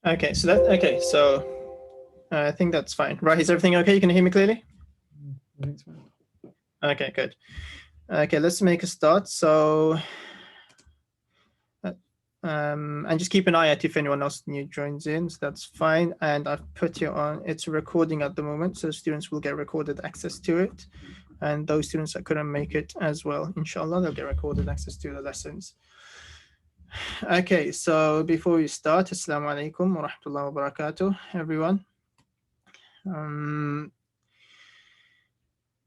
Okay, so I think that's fine. Right, is everything okay? You can hear me clearly? Everything's fine. Okay, good. Okay, let's make a start. So, and just keep an eye out if anyone else new joins in. So that's fine. And I've put you on. It's recording at the moment, so students will get recorded access to it. And those students that couldn't make it as well, inshallah, they'll get recorded access to the lessons. Okay, so before we start, Assalamu alaikum wa rahmatullahi wa barakatuh, everyone.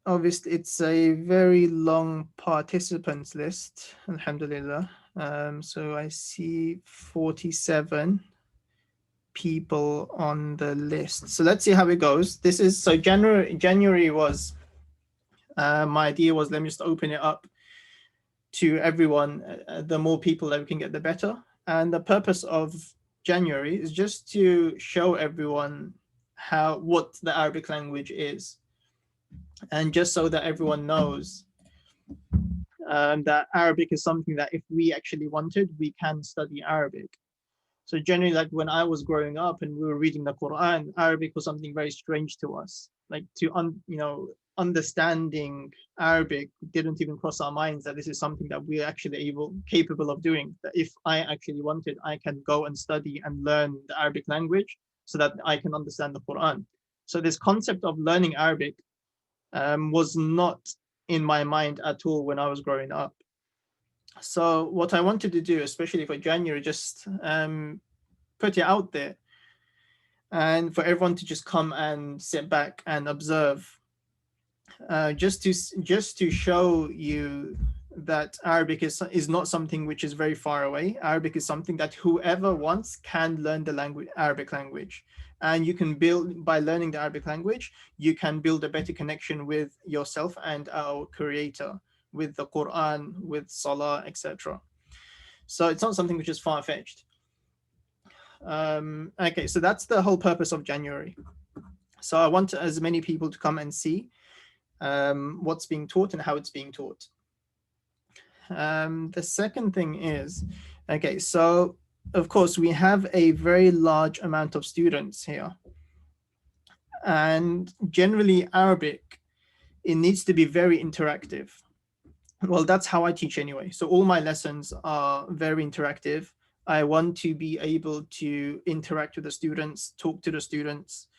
Obviously, it's a very long participants list, alhamdulillah. So I see 47 people on the list. So let's see how it goes. This is, so January was, my idea was, let me just open it up to everyone. The more people that we can get, the better. And the purpose of January is just to show everyone what the Arabic language is. And just so that everyone knows that Arabic is something that if we actually wanted, we can study Arabic. So generally, like when I was growing up and we were reading the Quran, Arabic was something very strange to us. Like understanding Arabic didn't even cross our minds that this is something that we're actually capable of doing. That if I actually wanted, I can go and study and learn the Arabic language so that I can understand the Quran. So this concept of learning Arabic was not in my mind at all when I was growing up. So what I wanted to do, especially for January, just put it out there and for everyone to just come and sit back and observe, just to show you that Arabic is not something which is very far away. Arabic is something that whoever wants can learn the Arabic language. And you can build, by learning the Arabic language, you can build a better connection with yourself and our Creator, with the Quran, with Salah, etc. So it's not something which is far-fetched. Okay, so that's the whole purpose of January. So I want as many people to come and see what's being taught and how it's being taught. The second thing is, okay, so of course we have a very large amount of students here. And generally Arabic, it needs to be very interactive. Well, that's how I teach anyway. So all my lessons are very interactive. I want to be able to interact with the students, talk to the students.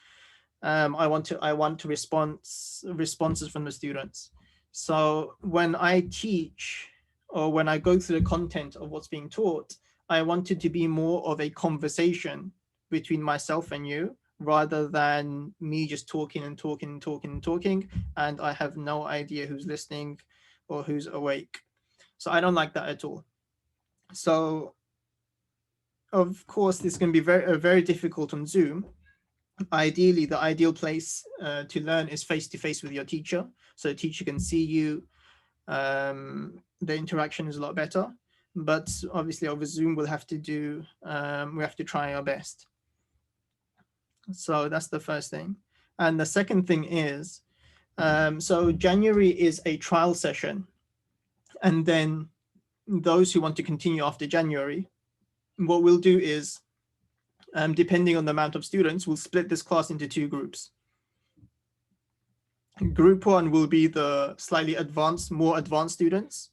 I want responses from the students. So when I teach or when I go through the content of what's being taught, I want it to be more of a conversation between myself and you, rather than me just talking and talking and talking and talking, and I have no idea who's listening or who's awake. So I don't like that at all. So of course this can be very difficult on Zoom. Ideally, the ideal place to learn is face to face with your teacher, so the teacher can see you. The interaction is a lot better, but obviously over Zoom we have to try our best. So that's the first thing. And the second thing is, so January is a trial session, and then those who want to continue after January, what we'll do is, depending on the amount of students, we'll split this class into two groups. Group one will be the slightly more advanced students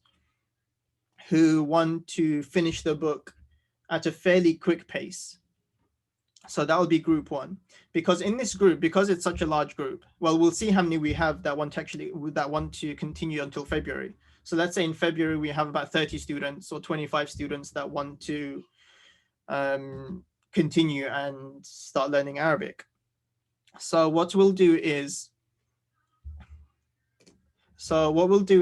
who want to finish the book at a fairly quick pace. So that will be group one. Because in this group, because it's such a large group, well, we'll see how many we have that want to continue until February. So let's say in February we have about 30 students or 25 students that want to continue and start learning Arabic. So what we'll do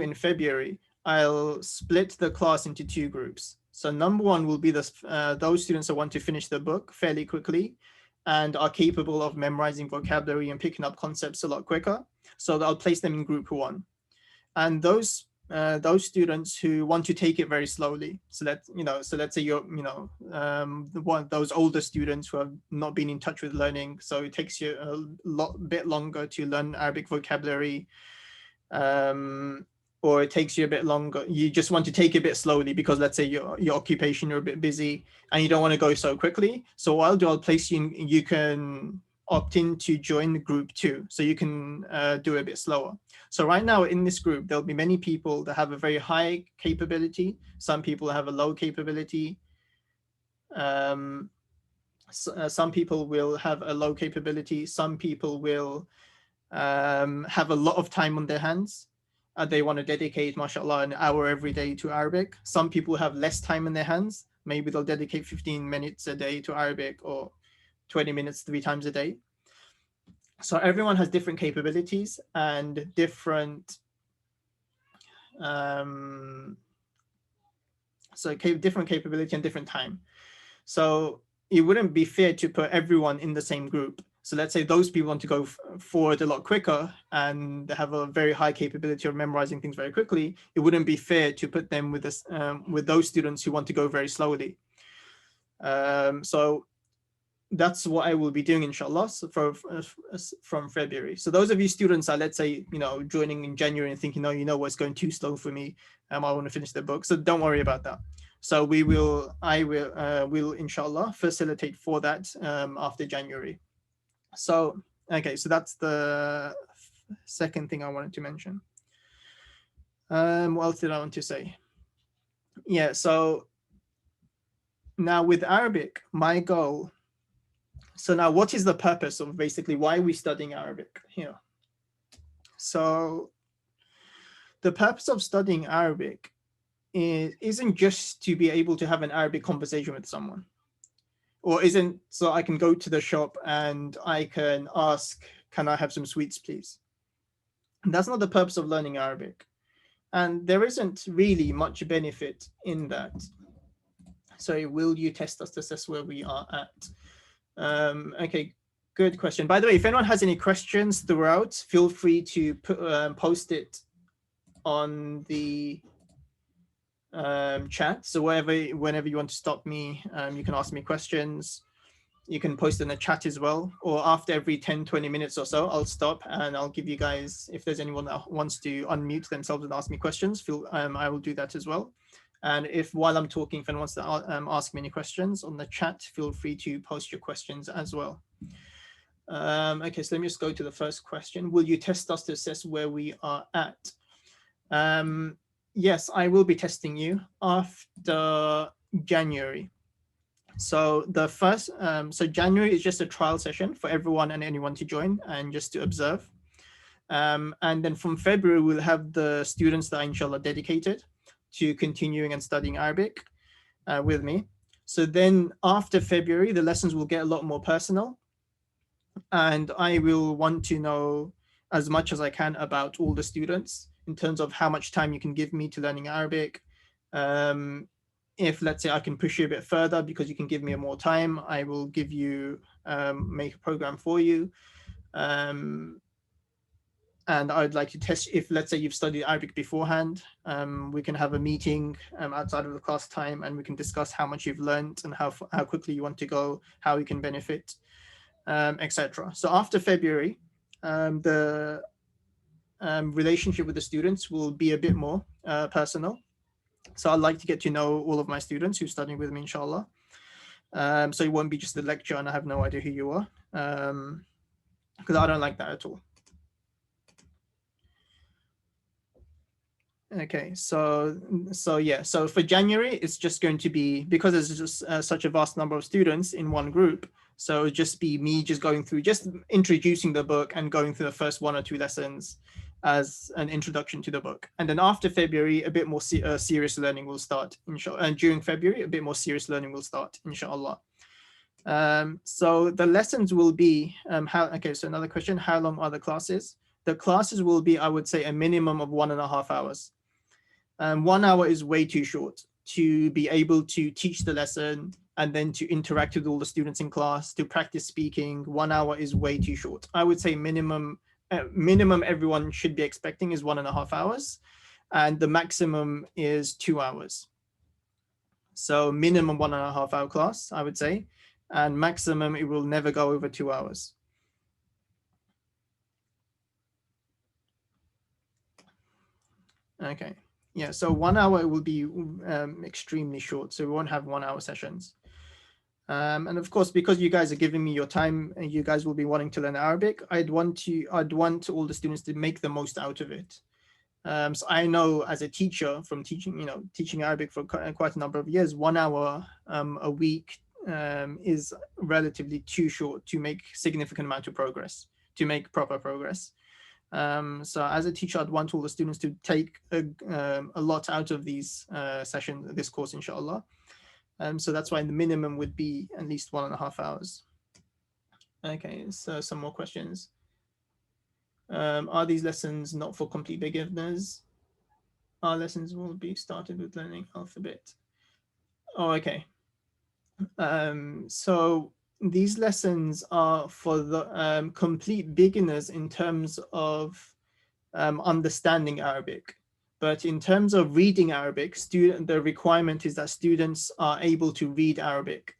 in February, I'll split the class into two groups. So number one will be those students that want to finish the book fairly quickly and are capable of memorizing vocabulary and picking up concepts a lot quicker. So I'll place them in group one. And those students who want to take it very slowly. So let's say you're, those older students who have not been in touch with learning. So it takes you a bit longer to learn Arabic vocabulary. or it takes you a bit longer, you just want to take it a bit slowly because let's say your occupation, you're a bit busy and you don't want to go so quickly. So what I'll do, I'll place you in, you can opt in to join group 2, so you can do it a bit slower. So right now in this group, there'll be many people that have a very high capability. Some people have a low capability. Some people will have a low capability. Some people will have a lot of time on their hands. They want to dedicate, mashallah, an hour every day to Arabic. Some people have less time in their hands. Maybe they'll dedicate 15 minutes a day to Arabic, or 20 minutes 3 times a day. So everyone has different capabilities and different different capability and different time. So it wouldn't be fair to put everyone in the same group. So let's say those people want to go forward a lot quicker and have a very high capability of memorizing things very quickly. It wouldn't be fair to put them with this, with those students who want to go very slowly. So that's what I will be doing, inshallah, so from February. So those of you students are, let's say, joining in January and thinking, no, what's going too slow for me. I want to finish the book. So don't worry about that. So I will inshallah facilitate for that after January. So, okay, so that's the second thing I wanted to mention. What else did I want to say? Yeah, so now with Arabic, my goal. So now what is the purpose of basically why are we studying Arabic here? So the purpose of studying Arabic isn't just to be able to have an Arabic conversation with someone, or isn't so I can go to the shop and I can ask, can I have some sweets, please? And that's not the purpose of learning Arabic. And there isn't really much benefit in that. So will you test us to assess where we are at? Okay, good question. By the way, if anyone has any questions throughout, feel free to post it on the chat. So whenever you want to stop me, you can ask me questions. You can post in the chat as well, or after every 10-20 minutes or so, I'll stop and I'll give you guys, if there's anyone that wants to unmute themselves and ask me questions, I will do that as well. And if while I'm talking, if anyone wants to ask me any questions on the chat, feel free to post your questions as well. Okay, so let me just go to the first question. Will you test us to assess where we are at? Yes, I will be testing you after January. So the first, so January is just a trial session for everyone and anyone to join and just to observe. And then from February, we'll have the students that are inshallah dedicated to continuing and studying Arabic with me. So then after February, the lessons will get a lot more personal. And I will want to know as much as I can about all the students in terms of how much time you can give me to learning Arabic. If let's say I can push you a bit further because you can give me more time, I will give you, make a program for you. And I'd like to test, if let's say you've studied Arabic beforehand, we can have a meeting outside of the class time and we can discuss how much you've learned and how quickly you want to go, how you can benefit, etc. So after February, the relationship with the students will be a bit more personal. So I'd like to get to know all of my students who are studying with me, inshallah. So it won't be just a lecture and I have no idea who you are, because I don't like that at all. Okay, so yeah, so for January, it's just going to be, because there's just such a vast number of students in one group, so it'll just be me just going through, just introducing the book and going through the first 1 or 2 lessons as an introduction to the book. And then after February, a bit more serious learning will start, inshallah. And during February, a bit more serious learning will start, inshallah. So the lessons will be, okay, so another question, how long are the classes? The classes will be, I would say, a minimum of 1.5 hours. 1 hour is way too short to be able to teach the lesson and then to interact with all the students in class, to practice speaking. 1 hour is way too short. I would say minimum everyone should be expecting is 1.5 hours, and the maximum is 2 hours. So minimum 1.5 hour class, I would say, and maximum it will never go over 2 hours. Okay. Yeah. So 1 hour will be extremely short. So we won't have 1 hour sessions. And of course, because you guys are giving me your time and you guys will be wanting to learn Arabic, I'd want all the students to make the most out of it. So I know as a teacher from teaching Arabic for quite a number of years, 1 hour a week is relatively too short to make significant amount of progress, to make proper progress. So as a teacher, I'd want all the students to take a lot out of these sessions, this course, inshallah. So that's why the minimum would be at least 1.5 hours. Okay, so some more questions. Are these lessons not for complete beginners? Our lessons will be started with learning alphabet. Oh, okay. So these lessons are for the complete beginners in terms of understanding Arabic. But in terms of reading Arabic, the requirement is that students are able to read Arabic.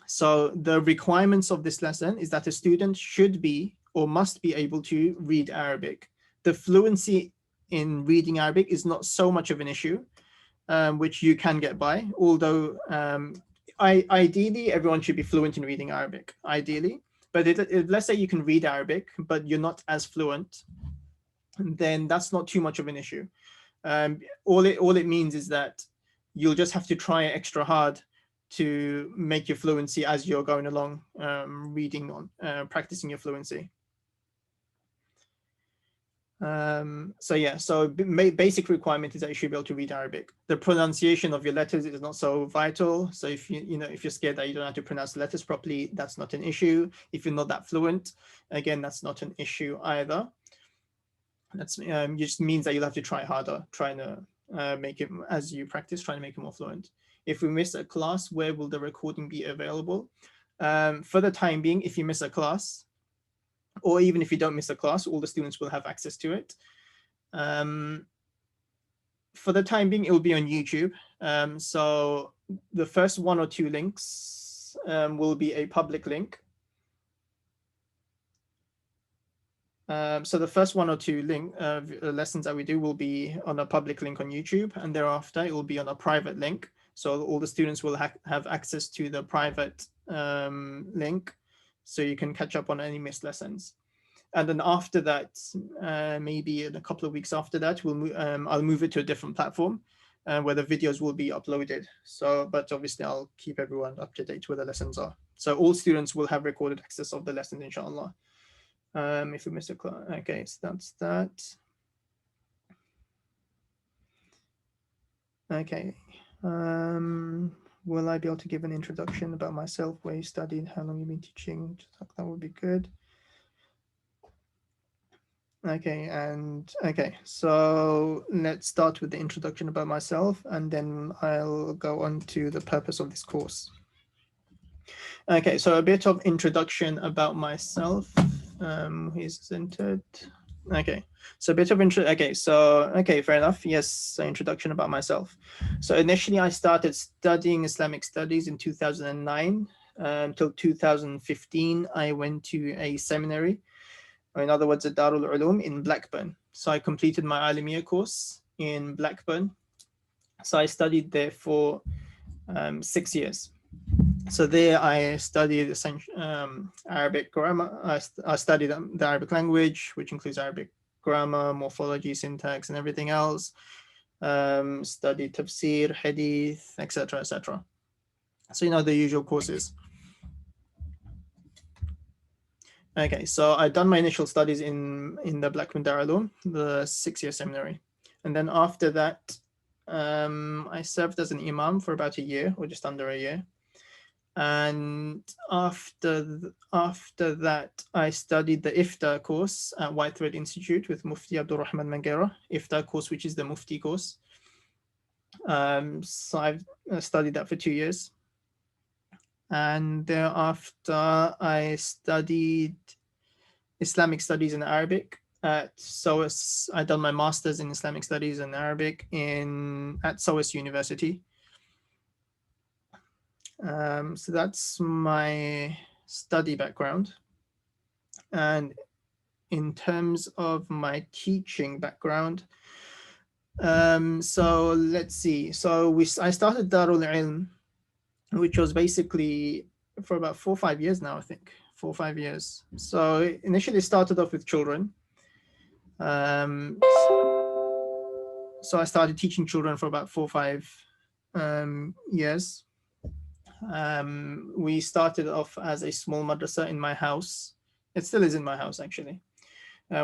So the requirements of this lesson is that a student should be or must be able to read Arabic. The fluency in reading Arabic is not so much of an issue, which you can get by, although ideally everyone should be fluent in reading Arabic, ideally. But let's say you can read Arabic, but you're not as fluent, then that's not too much of an issue. All it means is that you'll just have to try extra hard to make your fluency as you're going along, reading on, practicing your fluency. So yeah, so basic requirement is that you should be able to read Arabic. The pronunciation of your letters is not so vital. So if if you're scared that you don't know how to pronounce the letters properly, that's not an issue. If you're not that fluent, again, that's not an issue either. That's just means that you'll have to try harder, trying to make it, as you practice, trying to make it more fluent. If we miss a class, where will the recording be available? For the time being, if you miss a class, or even if you don't miss a class, all the students will have access to it. For the time being, it will be on YouTube. So the first 1 or 2 links will be a public link. So the first 1 or 2 lessons that we do will be on a public link on YouTube, and thereafter it will be on a private link. So all the students will have access to the private link, so you can catch up on any missed lessons. And then after that, maybe in a couple of weeks after that, I'll move it to a different platform where the videos will be uploaded. So, but obviously I'll keep everyone up to date where the lessons are. So all students will have recorded access of the lessons, inshallah. If we miss a class, okay, so that's that. Okay. Will I be able to give an introduction about myself, where you studied, how long you've been teaching? That would be good. Okay, so let's start with the introduction about myself, and then I'll go on to the purpose of this course. Okay, so a bit of introduction about myself. He's entered. Okay, so a bit of intro. Okay, fair enough. Yes, so introduction about myself. So initially, I started studying Islamic studies in 2009 until 2015. I went to a seminary, or in other words, a Darul-ilm in Blackburn. So I completed my Alimiya course in Blackburn. So I studied there for 6 years. So there I studied Arabic grammar. I studied the Arabic language, which includes Arabic grammar, morphology, syntax, and everything else. Studied tafsir, hadith, etc., etc. So the usual courses. Okay, so I'd done my initial studies in the Blackburn Darul-ilm, the 6-year seminary, and then after that, I served as an imam for about a year, or just under a year. And after that, I studied the IFTA course at White Thread Institute with Mufti Abdul Rahman Mangera, IFTA course, which is the Mufti course. So I've studied that for 2 years. And thereafter, I studied Islamic studies in Arabic at SOAS. I'd done my master's in Islamic studies in Arabic at SOAS University. So that's my study background. And in terms of my teaching background, so let's see. So I started Darul-ilm, which was basically for about 4 or 5 years now, I think 4 or 5 years. So it initially started off with children. So I started teaching children for about 4 or 5 years. We started off as a small madrasa in my house. It still is in my house, actually.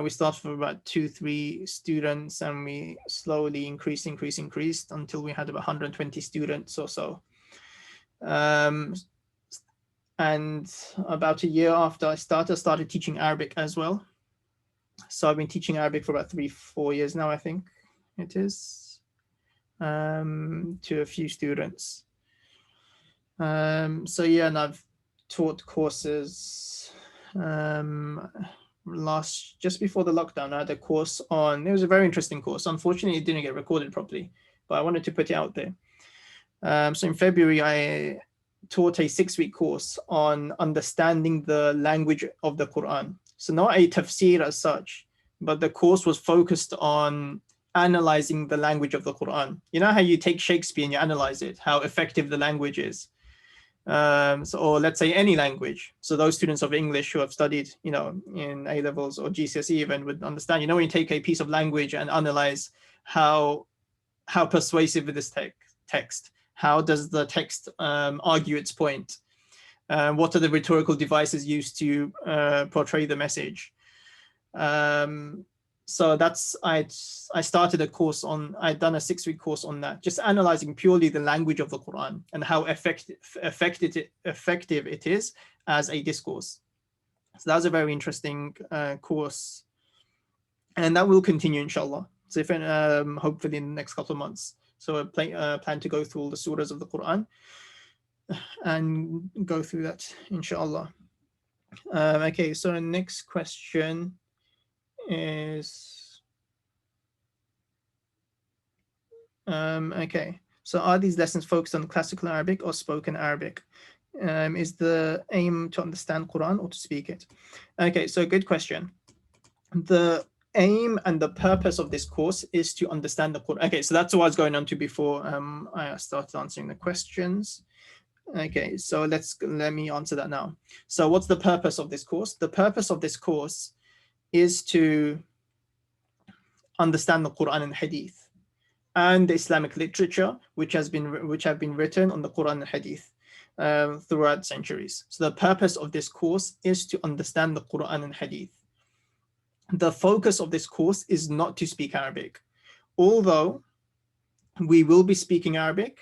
We started with about 2-3 students, and we slowly increased until we had about 120 students or so. And about a year after I started teaching Arabic as well. So I've been teaching Arabic for about 3-4 years now, I think it is, to a few students. So yeah, and I've taught courses. Just before the lockdown, I had a course on, it was a very interesting course. Unfortunately, it didn't get recorded properly, but I wanted to put it out there. So in February, I taught a 6-week course on understanding the language of the Quran. So not a tafsir as such, but the course was focused on analyzing the language of the Quran. You know how you take Shakespeare and you analyze it, how effective the language is. Or let's say any language. So those students of English who have studied, in A levels or GCSE even would understand, when you take a piece of language and analyze how persuasive is this text, how does the text argue its point? What are the rhetorical devices used to portray the message? So I started a course I'd done a 6-week course on that, just analyzing purely the language of the Quran and how effective it is as a discourse. So that was a very interesting course, and that will continue, inshallah. So hopefully in the next couple of months. So I plan to go through all the surahs of the Quran and go through that, inshallah. Okay, so the next question is, okay, so are these lessons focused on classical Arabic or spoken Arabic? Is the aim to understand Quran or to speak it? Okay, so good question. The aim and the purpose of this course is to understand the Quran. Okay, so that's what I was going on to before I started answering the questions. Okay, so let me answer that now. So what's the purpose of this course? The purpose of this course is to understand the Quran and Hadith and the Islamic literature which have been written on the Quran and Hadith throughout centuries. So the purpose of this course is to understand the Quran and Hadith. The focus of this course is not to speak Arabic, although we will be speaking Arabic.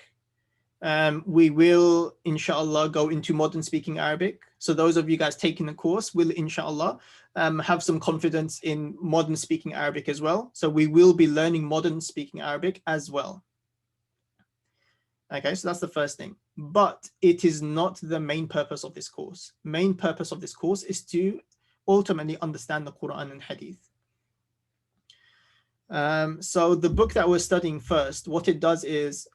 We will, inshallah, go into modern speaking Arabic. So those of you guys taking the course will, inshallah, have some confidence in modern speaking Arabic as well. So we will be learning modern speaking Arabic as well. Okay, so that's the first thing. But it is not the main purpose of this course. Main purpose of this course is to ultimately understand the Quran and Hadith. So the book that we're studying first, what it does is,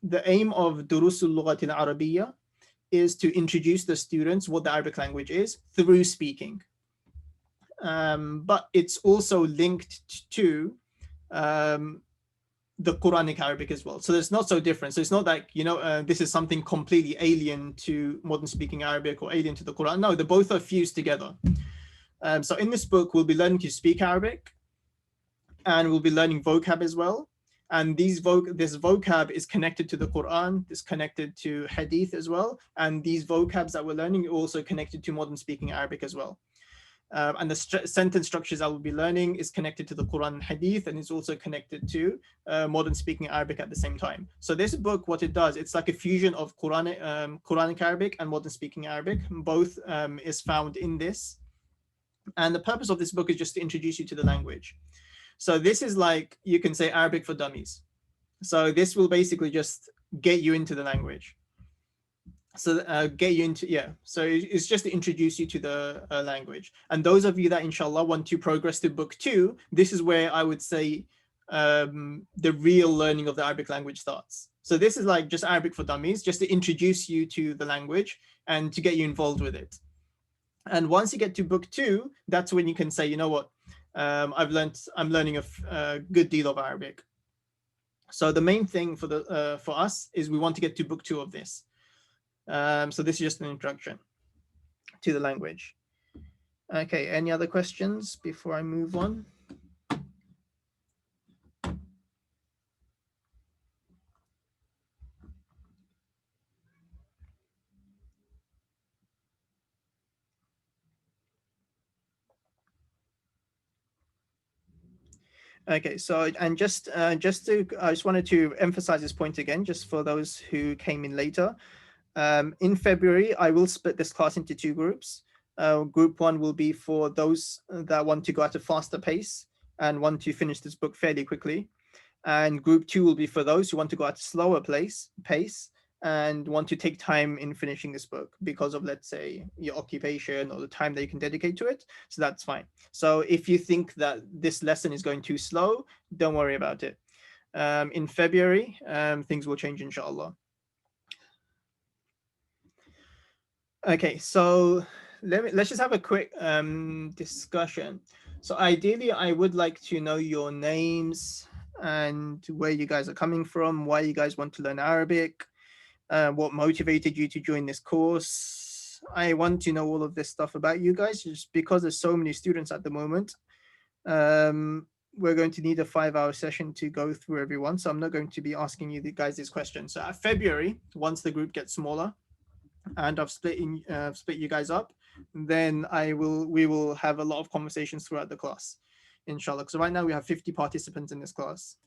the aim of Durusul Lughat al-Arabiyya is to introduce the students what the Arabic language is through speaking. But it's also linked to the Quranic Arabic as well. So it's not so different. So it's not like, this is something completely alien to modern speaking Arabic or alien to the Quran. No, they both are fused together. So in this book, we'll be learning to speak Arabic, and we'll be learning vocab as well. And this vocab is connected to the Quran, is connected to Hadith as well. And these vocabs that we're learning are also connected to modern speaking Arabic as well. And the sentence structures I will be learning is connected to the Quran and Hadith, and it's also connected to modern speaking Arabic at the same time. So this book, what it does, it's like a fusion of Quranic Arabic and modern speaking Arabic. Both is found in this. And the purpose of this book is just to introduce you to the language. So this is like, you can say, Arabic for dummies. So this will basically just get you into the language. So so it's just to introduce you to the language. And those of you that inshallah want to progress to book 2, this is where I would say the real learning of the Arabic language starts. So this is like just Arabic for dummies, just to introduce you to the language and to get you involved with it. And once you get to book 2, that's when you can say, you know what, I'm learning a good deal of Arabic. So the main thing for us is we want to get to book 2 of this. So this is just an introduction to the language. Okay, any other questions before I move on? Okay, so and I just wanted to emphasize this point again, just for those who came in later. In February, I will split this class into 2 groups. Group 1 will be for those that want to go at a faster pace and want to finish this book fairly quickly. And group 2 will be for those who want to go at a slower pace and want to take time in finishing this book because of, let's say, your occupation or the time that you can dedicate to it. So that's fine. So if you think that this lesson is going too slow, don't worry about it. In February, things will change, inshallah. Okay, so let's just have a quick discussion. So ideally, I would like to know your names and where you guys are coming from, why you guys want to learn Arabic, what motivated you to join this course. I want to know all of this stuff about you guys, just because there's so many students at the moment. We're going to need a 5-hour session to go through everyone, so I'm not going to be asking you guys these questions. So at February, once the group gets smaller, and I've split you guys up, then we will have a lot of conversations throughout the class, inshallah. So right now we have 50 participants in this class.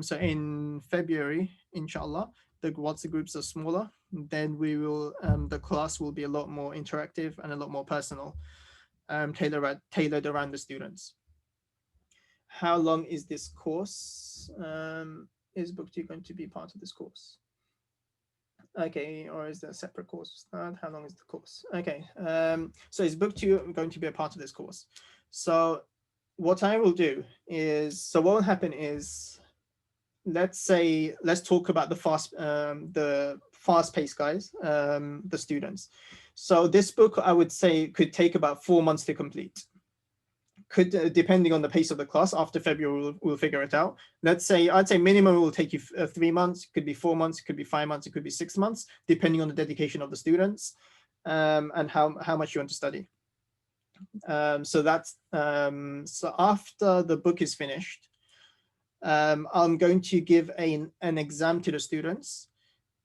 So in February, inshallah, once the groups are smaller, then the class will be a lot more interactive and a lot more personal, tailored around the students. How long is this course? Is Book 2 going to be part of this course? Okay, or is there a separate course? How long is the course? Okay, so is Book 2 going to be a part of this course? So what I will do is, so what will happen is, let's talk about the fast-paced guys, the students. So this book, I would say, could take about 4 months to complete. Depending on the pace of the class. After February, we'll figure it out. I'd say minimum will take you 3 months. It could be 4 months. It could be 5 months. It could be 6 months, depending on the dedication of the students, and how much you want to study. So after the book is finished, I'm going to give an exam to the students,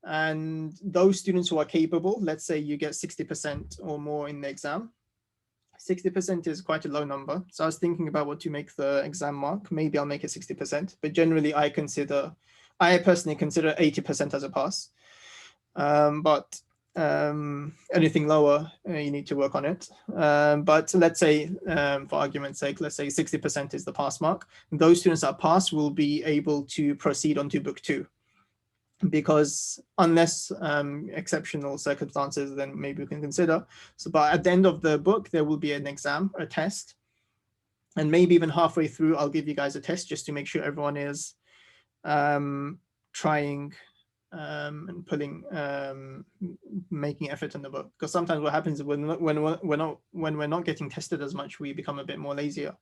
and those students who are capable, let's say you get 60% or more in the exam. 60% is quite a low number. So I was thinking about what to make the exam mark. Maybe I'll make it 60%, but generally I personally consider 80% as a pass. But anything lower, you need to work on it. But let's say, for argument's sake, let's say 60% is the pass mark. Those students that pass will be able to proceed on to book 2. Because unless exceptional circumstances, then maybe we can consider. So, but at the end of the book, there will be an exam, a test, and maybe even halfway through, I'll give you guys a test just to make sure everyone is trying and making effort in the book. Because sometimes what happens is when we're not getting tested as much, we become a bit more lazier.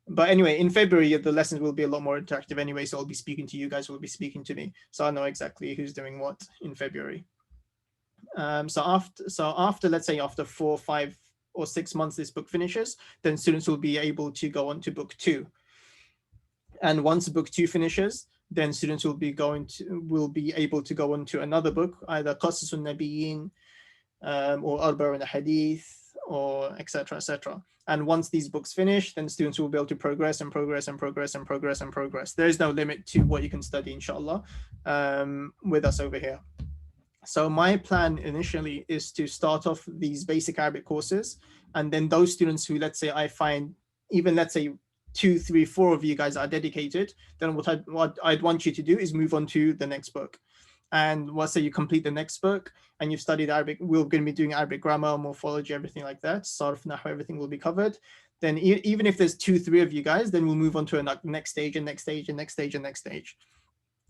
But anyway, in February, the lessons will be a lot more interactive anyway. So I'll be speaking to you guys, will be speaking to me. So I know exactly who's doing what in February. So after, let's say after 4, 5, or 6 months, this book finishes, then students will be able to go on to book 2. And once book 2 finishes, then students will be able to go on to another book, either Qasasun Nabiyyin or Arba'un Hadith, or etc. etc. And once these books finish, then students will be able to progress and progress and progress and progress and progress. There is no limit to what you can study, inshallah, with us over here. So my plan initially is to start off these basic Arabic courses, and then those students who, let's say, I find, even let's say 2, 3, 4 of you guys are dedicated, then what I'd want you to do is move on to the next book. And let's say you complete the next book and you've studied Arabic, we're going to be doing Arabic grammar, morphology, everything like that. Sarf, Nahw, everything will be covered. Then even if there's 2, 3 of you guys, then we'll move on to a next stage and next stage and next stage and next stage.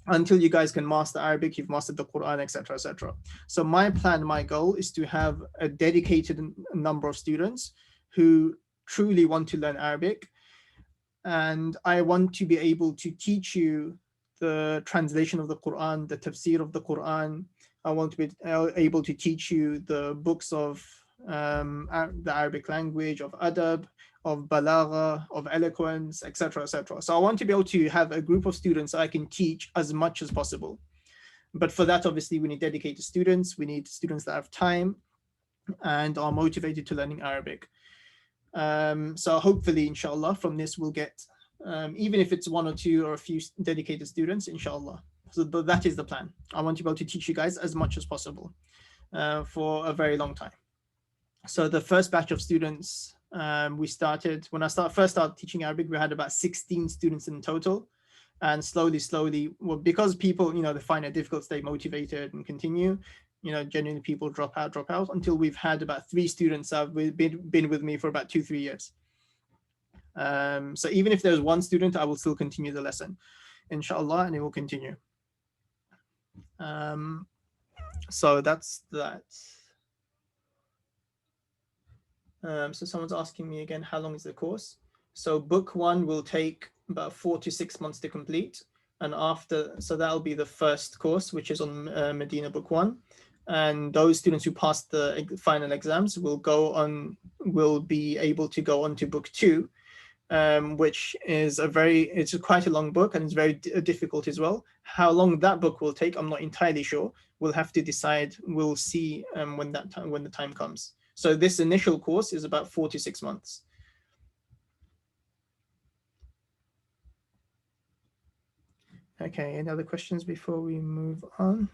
until you guys can master Arabic, you've mastered the Quran, etc., etc. So my plan, my goal is to have a dedicated number of students who truly want to learn Arabic, and I want to be able to teach you the translation of the Quran, the tafsir of the Quran. I want to be able to teach you the books of the Arabic language, of adab, of balagha, of eloquence, etc., etc. So I want to be able to have a group of students I can teach as much as possible. But for that, obviously, we need dedicated students. We need students that have time and are motivated to learning Arabic. So hopefully, inshallah, from this we'll get, even if it's one or two or a few dedicated students, inshallah. So that is the plan. I want to be able to teach you guys as much as possible for a very long time. So the first batch of students we started, when I first started teaching Arabic, we had about 16 students in total. And slowly, well, because people, they find it difficult to stay motivated and continue, genuinely people drop out until we've had about 3 students that have been with me for about 2-3 years. So even if there's 1 student, I will still continue the lesson, inshallah, and it will continue. So that's that. So someone's asking me again, how long is the course? So book 1 will take about 4 to 6 months to complete. And so that'll be the first course, which is on Medina book 1. And those students who pass the final exams will be able to go on to book 2, which is it's quite a long book, and it's very difficult as well. How long that book will take, I'm not entirely sure. We'll have to decide. We'll see when the time comes. So this initial course is about 4 to 6 months. Okay, any other questions before we move on?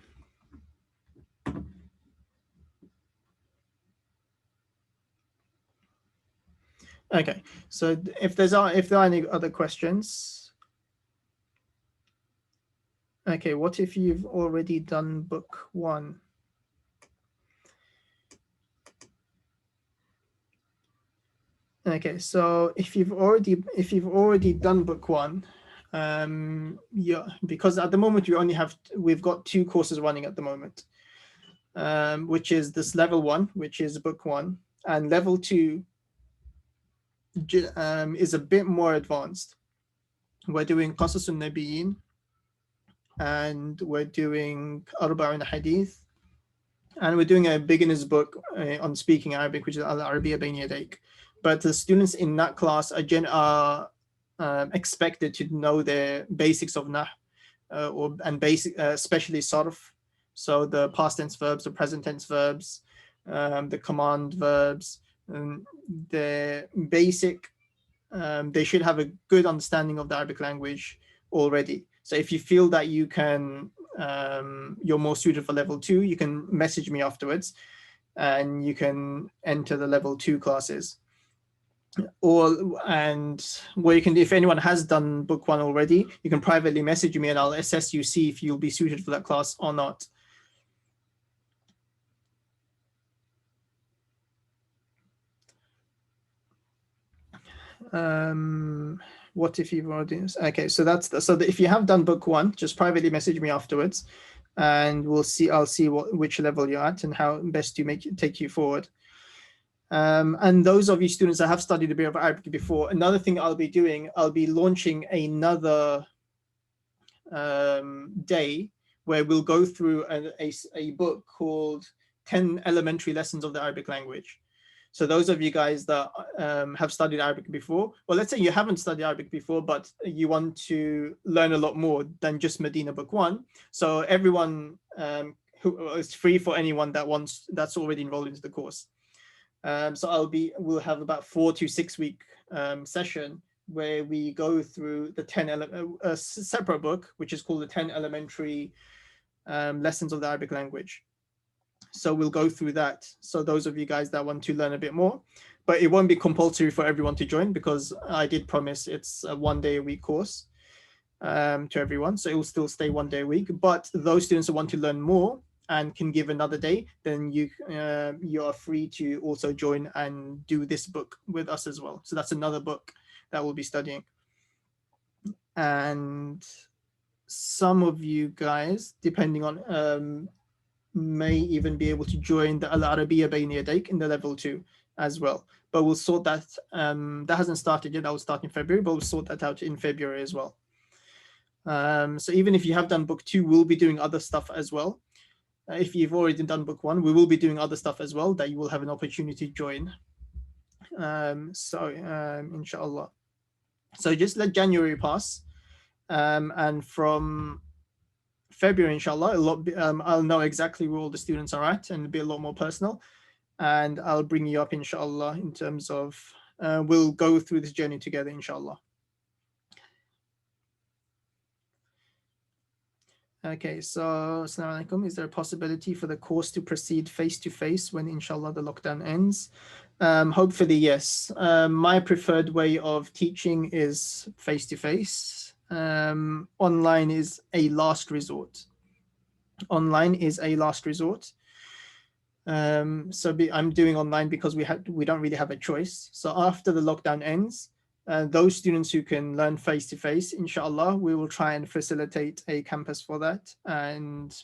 Okay, so if there are any other questions. Okay, what if you've already done book 1? Okay, so if you've already done book 1, yeah, because at the moment we've got 2 courses running at the moment, which is this level 1, which is book 1, and level 2 is a bit more advanced. We're doing Qasas al-Nabiyyin, and we're doing Arba'in Hadith, and we're doing a beginner's book on speaking Arabic, which is Al-Arabiya Bayna Yadayk. But the students in that class are expected to know the basics of Nah, and basic, especially Sarf, so the past tense verbs, the present tense verbs, the command verbs, the basic. They should have a good understanding of the Arabic language already. So if you feel that you're more suited for level 2, you can message me afterwards, and you can enter the level 2 classes. What you can do, if anyone has done book 1 already, you can privately message me and I'll assess you, see if you'll be suited for that class or not. What if you've already? Okay, so if you have done book 1, just privately message me afterwards, and I'll see which level you're at and how best to take you forward. And those of you students that have studied a bit of Arabic before, another thing I'll be launching another day where we'll go through a book called 10 Elementary Lessons of the Arabic Language. So those of you guys that have studied Arabic before, well, let's say you haven't studied Arabic before, but you want to learn a lot more than just Medina book 1. So everyone, it's free for anyone that's already enrolled into the course. So we'll have about 4 to 6 week session where we go through a separate book, which is called the 10 Elementary Lessons of the Arabic Language. So we'll go through that. So those of you guys that want to learn a bit more, but it won't be compulsory for everyone to join, because I did promise it's a 1 day a week course to everyone. So it will still stay 1 day a week. But those students who want to learn more and can give another day, then you are free to also join and do this book with us as well. So that's another book that we'll be studying. And some of you guys, depending on, may even be able to join the Al-Arabiya Bayna Yadayk in the level 2 as well. But we'll sort that. That hasn't started yet. That will start in February, but we'll sort that out in February as well. So even if you have done book 2, we'll be doing other stuff as well. If you've already done book 1, we will be doing other stuff as well that you will have an opportunity to join. Inshallah. So just let January pass, and from February, inshallah, I'll know exactly where all the students are at, and it'll be a lot more personal. And I'll bring you up, inshallah, in terms of we'll go through this journey together, inshallah. Okay, so Assalamu alaikum. Is there a possibility for the course to proceed face-to-face when, inshallah, the lockdown ends? Hopefully, yes. My preferred way of teaching is face-to-face. Online is a last resort. Online is a last resort. I'm doing online because we don't really have a choice. So after the lockdown ends, those students who can learn face-to-face, inshallah, we will try and facilitate a campus for that and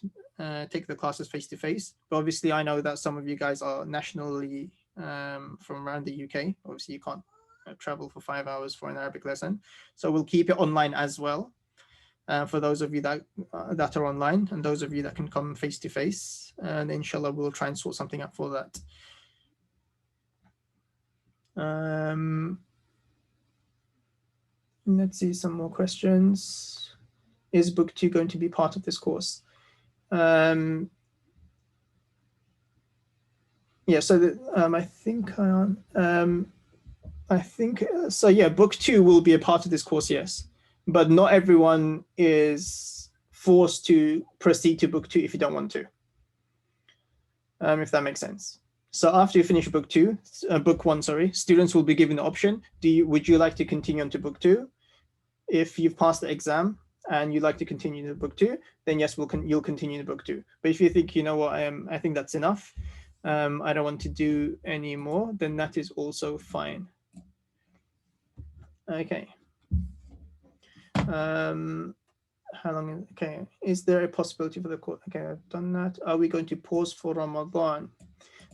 take the classes face-to-face. But obviously, I know that some of you guys are nationally from around the UK. Obviously, you can't travel for 5 hours for an Arabic lesson. So we'll keep it online as well. For those of you that are online, and those of you that can come face-to-face, and inshallah, we'll try and sort something out for that. Let's see some more questions. Is book 2 going to be part of this course? Yeah, so I think so. Yeah, book 2 will be a part of this course, yes, but not everyone is forced to proceed to book 2 if you don't want to. If that makes sense. So after you finish book 1, students will be given the option. Would you like to continue on to book 2? If you've passed the exam and you'd like to continue to book 2, then yes, you'll continue to book 2. But if you think, you know what, I think that's enough, I don't want to do any more, then that is also fine. Okay. How long? Okay. Is there a possibility for the course? Okay, I've done that. Are we going to pause for Ramadan?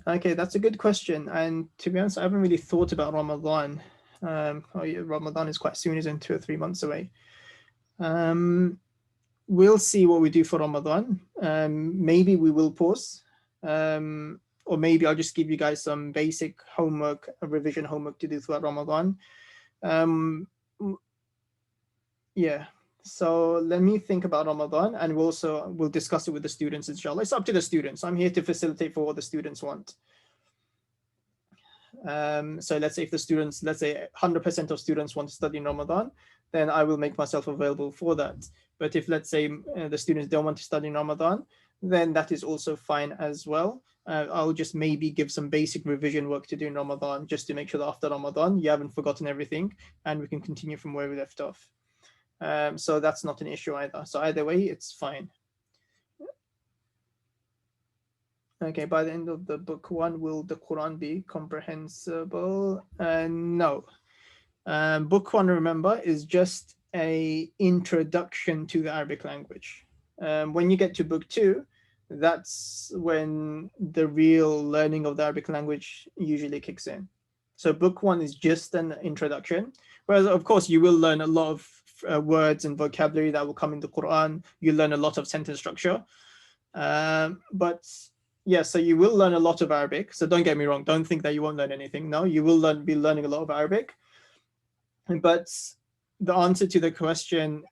Okay, that's a good question. And to be honest, I haven't really thought about Ramadan. Ramadan is quite soon, isn't it? 2 or 3 months away. We'll see what we do for Ramadan. Maybe we will pause. Or maybe I'll just give you guys some basic homework, revision homework to do throughout Ramadan. Yeah. So let me think about Ramadan, and we'll discuss it with the students, inshallah. It's up to the students. I'm here to facilitate for what the students want. So let's say if the students, 100% of students want to study in Ramadan, then I will make myself available for that. But if, let's say, the students don't want to study in Ramadan, then that is also fine as well. I'll just maybe give some basic revision work to do in Ramadan, just to make sure that after Ramadan, you haven't forgotten everything, and we can continue from where we left off. So that's not an issue either. So either way, it's fine. Okay, by the end of the book 1, will the Quran be comprehensible? No. Book 1, remember, is just an introduction to the Arabic language. When you get to book 2, that's when the real learning of the Arabic language usually kicks in. So book 1 is just an introduction. Whereas, of course, you will learn a lot of words and vocabulary that will come in the Quran. You learn a lot of sentence structure. But yeah, so you will learn a lot of Arabic. So don't get me wrong. Don't think that you won't learn anything. No, you will be learning a lot of Arabic. But the answer to the question,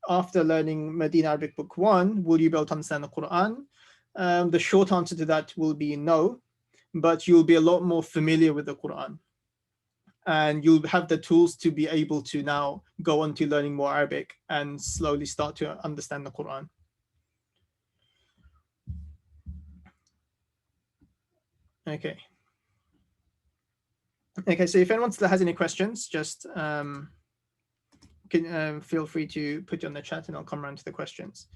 after learning Medina Arabic Book 1, will you be able to understand the Quran? The short answer to that will be no, but you'll be a lot more familiar with the Quran. And you'll have the tools to be able to now go on to learning more Arabic and slowly start to understand the Quran. Okay. Okay, so if anyone still has any questions, just feel free to put it on the chat and I'll come around to the questions.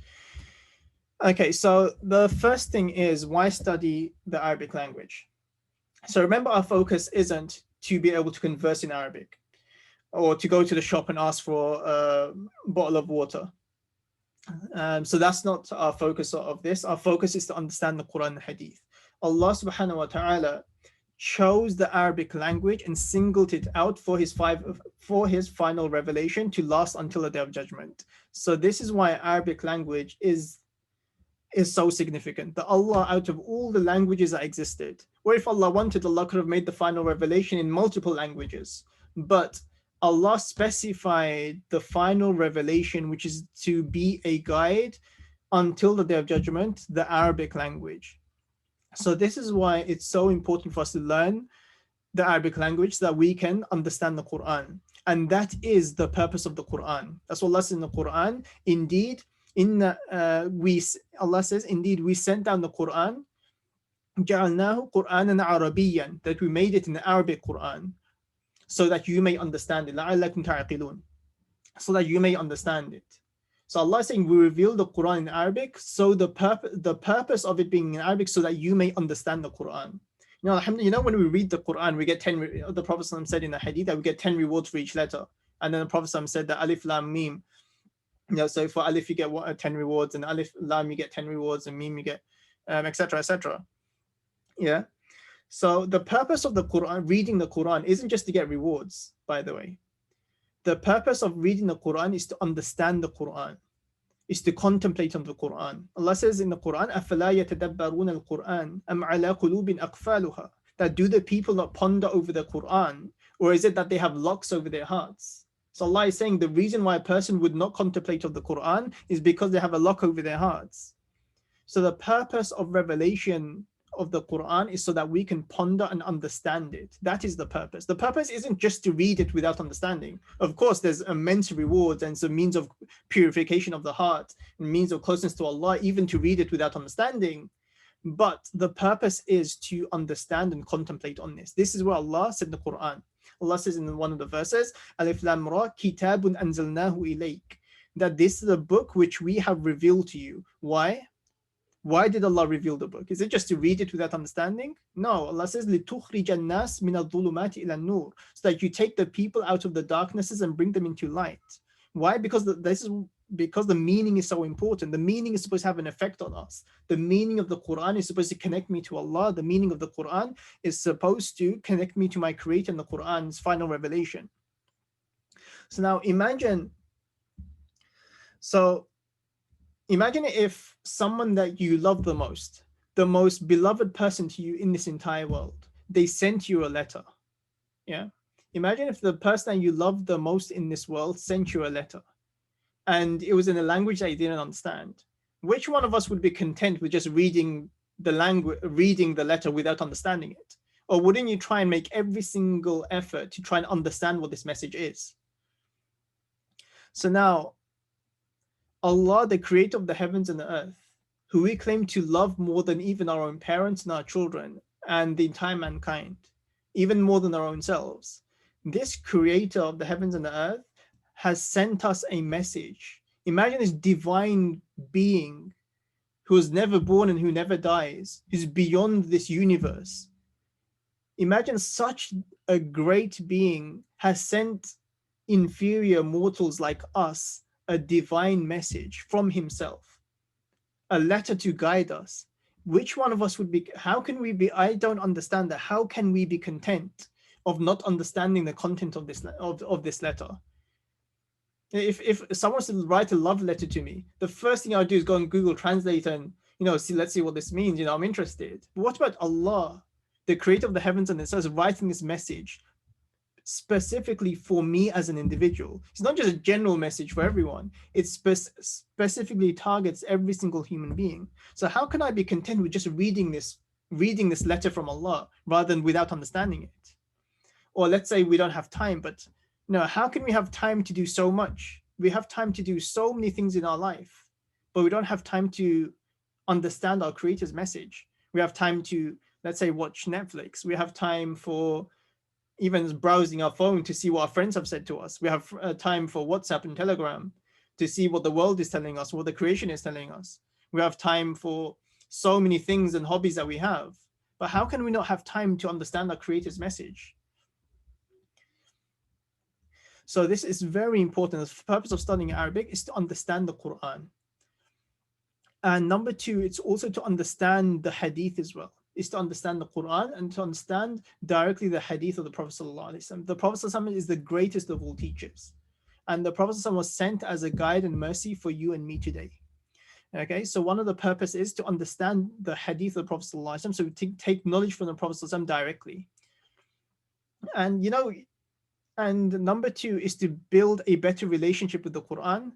Okay, so the first thing is, why study the Arabic language? So remember, our focus isn't to be able to converse in Arabic or to go to the shop and ask for a bottle of water. So that's not our focus of this. Our focus is to understand the Quran and Hadith. Allah subhanahu wa ta'ala chose the Arabic language and singled it out for his final revelation to last until the day of judgment. So this is why Arabic language is so significant. That Allah, out of all the languages that existed, or if Allah wanted, Allah could have made the final revelation in multiple languages. But Allah specified the final revelation, which is to be a guide until the day of judgment, the Arabic language. So this is why it's so important for us to learn the Arabic language so that we can understand the Quran. And that is the purpose of the Quran. That's what Allah says in the Quran. Indeed, Allah says, indeed, we sent down the Quran, جَعَلْنَاهُ قُرْآنًا عَرَبِيًّا, that we made it in the Arabic Quran, so that you may understand it, لَعَلَّكُمْ تَعْقِلُونَ, so that you may understand it. So Allah is saying we revealed the Quran in Arabic, so the purpose of it being in Arabic, so that you may understand the Quran. When we read the Quran, we get 10, the Prophet said in the Hadith that we get 10 rewards for each letter. And then the Prophet said that Alif Lam Mim, so for Alif you get 10 rewards, and Alif Lam you get 10 rewards, and Mim you get etc. etc. Yeah. So the purpose of the Quran, reading the Quran, isn't just to get rewards, by the way. The purpose of reading the Quran is to understand the Quran, is to contemplate on the Quran. Allah says in the Quran, أَفَلَا يَتَدَبَّرُونَ الْقُرْآنَ أَمْ عَلَىٰ قُلُوبٍ أَقْفَالُهَا, that do the people not ponder over the Quran, or is it that they have locks over their hearts? So Allah is saying the reason why a person would not contemplate of the Quran is because they have a lock over their hearts. So the purpose of revelation of the Quran is so that we can ponder and understand it. That is the purpose. The purpose isn't just to read it without understanding. Of course, there's immense rewards and it's a means of purification of the heart and means of closeness to Allah, even to read it without understanding. But the purpose is to understand and contemplate on this. This is what Allah said in the Quran. Allah says in one of the verses, Alif Lam Ra, Kitabun anzalnahu ilayk, that this is a book which we have revealed to you. Why? Why did Allah reveal the book? Is it just to read it without understanding? No, Allah says, لِتُخْرِجَ النَّاسِ مِنَ الظُّلُمَاتِ إِلَى النُّورِ, so that you take the people out of the darknesses and bring them into light. Why? Because the meaning is so important. The meaning is supposed to have an effect on us. The meaning of the Quran is supposed to connect me to Allah. The meaning of the Quran is supposed to connect me to my Creator and the Quran's final revelation. So now imagine if someone that you love the most beloved person to you in this entire world, they sent you a letter. Yeah. Imagine if the person that you love the most in this world sent you a letter and it was in a language that you didn't understand. Which one of us would be content with just reading the letter without understanding it? Or wouldn't you try and make every single effort to try and understand what this message is? So now, Allah, the creator of the heavens and the earth, who we claim to love more than even our own parents and our children and the entire mankind, even more than our own selves, this creator of the heavens and the earth has sent us a message. Imagine this divine being who is never born and who never dies, who's beyond this universe. Imagine such a great being has sent inferior mortals like us a divine message from himself, a letter to guide us. Which one of us would be, how can we be, I don't understand that. How can we be content of not understanding the content of this letter? If someone wants to write a love letter to me, the first thing I'll do is go on Google Translate and, let's see what this means. I'm interested. But what about Allah, the creator of the heavens and the earth, writing this message specifically for me as an individual? It's not just a general message for everyone. It specifically targets every single human being. So how can I be content with just reading this letter from Allah rather than without understanding it? Or let's say we don't have time, but how can we have time to do so much? We have time to do so many things in our life, but we don't have time to understand our Creator's message. We have time to, let's say, watch Netflix. We have time for even browsing our phone to see what our friends have said to us. We have time for WhatsApp and Telegram to see what the world is telling us, what the creation is telling us. We have time for so many things and hobbies that we have. But how can we not have time to understand our Creator's message? So this is very important. The purpose of studying Arabic is to understand the Quran. And number two, it's also to understand the hadith as well. Is to understand the Quran and to understand directly the hadith of the Prophet ﷺ. The Prophet ﷺ is the greatest of all teachers. And the Prophet ﷺ was sent as a guide and mercy for you and me today. Okay, so one of the purpose is to understand the hadith of the Prophet ﷺ, so we take knowledge from the Prophet ﷺ directly. And and number two is to build a better relationship with the Quran,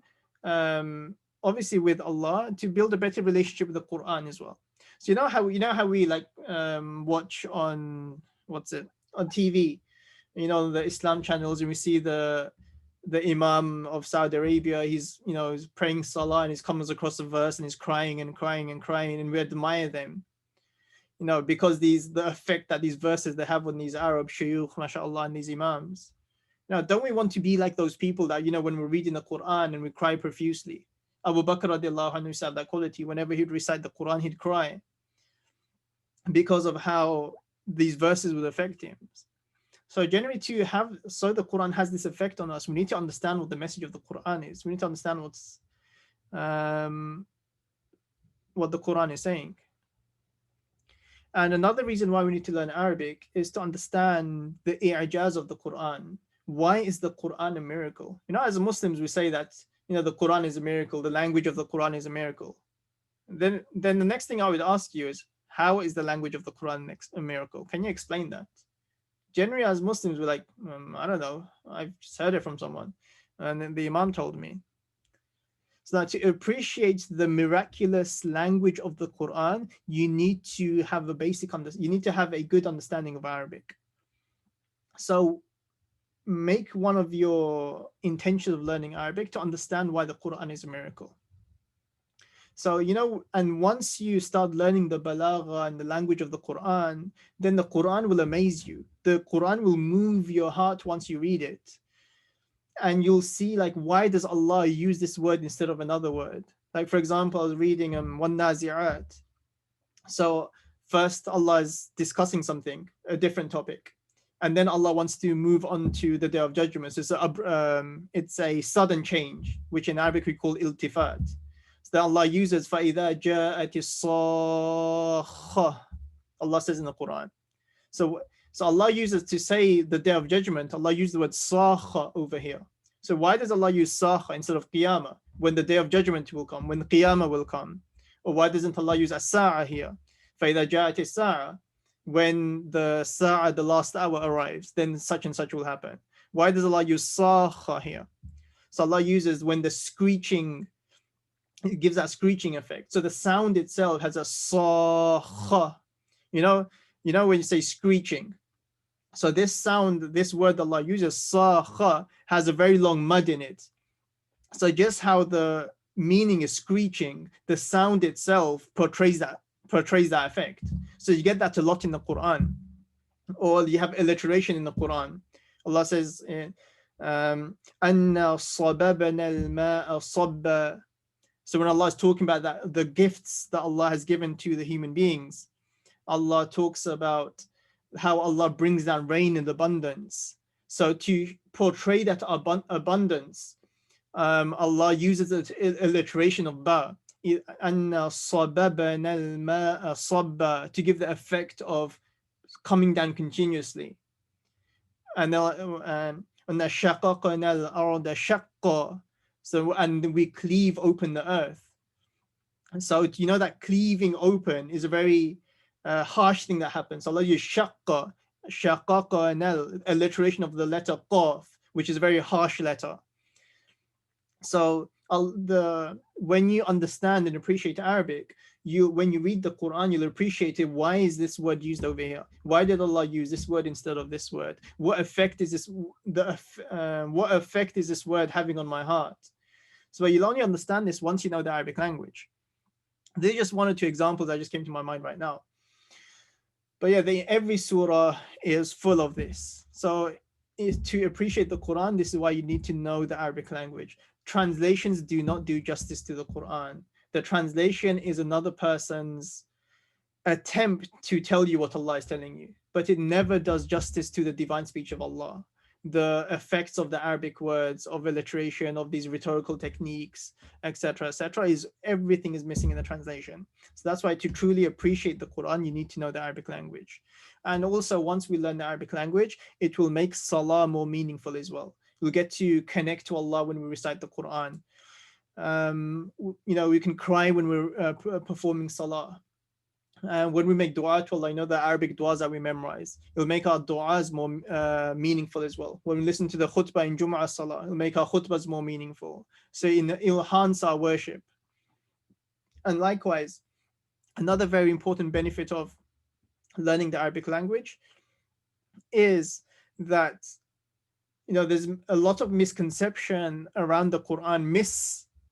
obviously with Allah, to build a better relationship with the Quran as well. So you know how we like watch on on TV, the Islam channels, and we see the Imam of Saudi Arabia. He's praying Salah and he comes across a verse and he's crying and crying and crying, and we admire them, because the effect that these verses they have on these Arab shuyukh, mashallah, and these Imams. Now, don't we want to be like those people that, when we're reading the Quran and we cry profusely? Abu Bakr radiallahu anhu used to have that quality. Whenever he'd recite the Quran, he'd cry because of how these verses would affect him. So generally the Quran has this effect on us. We need to understand what the message of the Quran is. We need to understand what the Quran is saying. And another reason why we need to learn Arabic is to understand the i'jaz of the Quran. Why is the Quran a miracle? As Muslims, we say that, the Quran is a miracle. The language of the Quran is a miracle. Then the next thing I would ask you is, how is the language of the Quran a miracle? Can you explain that? Generally, as Muslims, we're like, I don't know. I've just heard it from someone. And then the Imam told me. So that to appreciate the miraculous language of the Quran, you need to have you need to have a good understanding of Arabic. So make one of your intentions of learning Arabic to understand why the Quran is a miracle. So, and once you start learning the balagha and the language of the Quran, then the Quran will amaze you. The Quran will move your heart once you read it. And you'll see, like, why does Allah use this word instead of another word? Like, for example, I was reading وَالنَّازِعَاتِ. So first Allah is discussing something, a different topic. And then Allah wants to move on to the Day of Judgment. So it's a sudden change, which in Arabic we call iltifat. So that Allah uses فَإِذَا جَاءَتِ الصَّاخَّةُ. Allah says in the Quran. So Allah uses, to say the Day of Judgment, Allah uses the word sakha over here. So why does Allah use sakha instead of qiyamah, when the Day of Judgment will come, when qiyamah will come? Or why doesn't Allah use as-sa'a here? فَإِذَا جَاءَتِ السَّاعَةُ. When the sa'a, the last hour, arrives, then such and such will happen. Why does Allah use sakha here? So Allah uses when the screeching, it gives that screeching effect. So the sound itself has a sakha. When you say screeching. So this sound, this word Allah uses, sakha, has a very long mud in it. So just how the meaning is screeching, the sound itself portrays that effect. So you get that a lot in the Quran. Or you have alliteration in the Quran. Allah says, أَنَّا صَبَبْنَا الْمَاءَ صَبًّا. So when Allah is talking about that, the gifts that Allah has given to the human beings, Allah talks about how Allah brings down rain in abundance. So to portray that abundance, Allah uses the alliteration of ba, أَنَّا صَبَبْنَا الْمَاءَ صَبًّا, to give the effect of coming down continuously. And شَقَقْنَا الْأَرْضَ شَقًّا. So, and we cleave open the earth. And so, that cleaving open is a very harsh thing that happens. Allah uses shaqqa, shaqaqna, alliteration of the letter qaf, which is a very harsh letter. So when you understand and appreciate Arabic, when you read the Quran, you'll appreciate it. Why is this word used over here? Why did Allah use this word instead of this word? What effect is this? What effect is this word having on my heart? So you'll only understand this once you know the Arabic language. They're just one or two examples that just came to my mind right now. But yeah, every surah is full of this. So to appreciate the Quran, this is why you need to know the Arabic language. Translations do not do justice to the Quran. The translation is another person's attempt to tell you what Allah is telling you, but it never does justice to the divine speech of Allah. the effects of the Arabic words, of alliteration, of these rhetorical techniques, etc., is everything is missing in the translation. So that's why to truly appreciate the Quran, you need to know the Arabic language. And also, once we learn the Arabic language, it will make salah more meaningful as well. We'll get to connect to Allah when we recite the Quran. We can cry when we're performing salah. And when we make dua to Allah, the Arabic duas that we memorize, it'll make our duas more meaningful as well. When we listen to the khutbah in Jum'ah Salah, it'll make our khutbahs more meaningful. So it'll enhance our worship. And likewise, another very important benefit of learning the Arabic language is that there's a lot of misconception around the Quran,